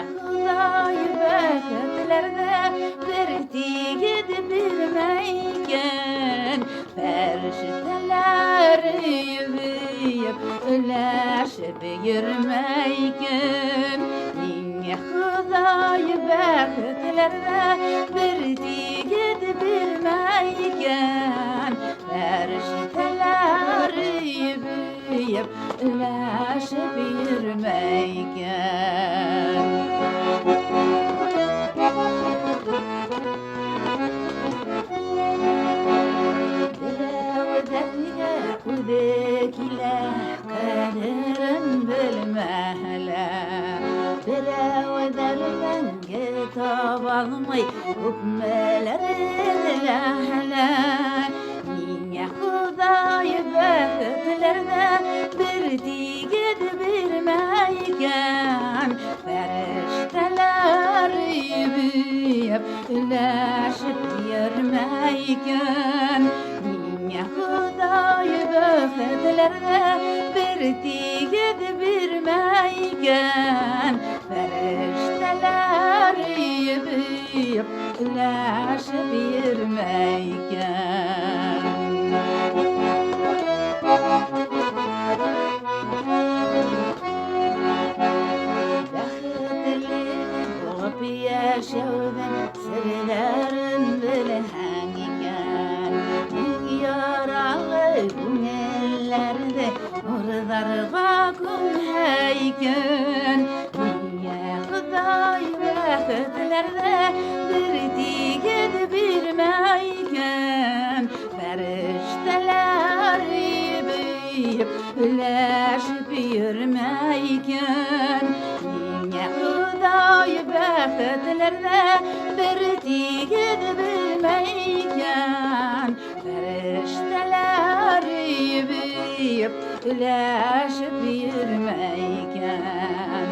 Hudayi bəxtlerde bir tigid bilmeyken Ferişteler yürüyüp üleşip yürümeyken Niye Hudayi bəxtlerde bir tigid bilmeyken Ferişteler yürüyüp üleşip yürümeyken Kudekiler kaderin bilmehler Birev kitap almay hükmeleri lahler Niye Hudayi bəxtlerde bir tigid bilmeyken Ferişteler büyüyüp üleşip yürümeyken Niye Hudayi bəxtlerde bir tigid bilmeyken Ferişteler büyüyüp üleşip yürümeyken Yaşadım sırların bilheniken Yaralı günellerde Ordarga gün heyken Niye Hudayi bəxtlerde bir tigid bilmeyken Ferişteler büyüyüp üleşip yürümeyken Niye Hudayi bəxtlerde bir tigid bilmeyken Ferişteler büyüyüp üleşip yürümeyken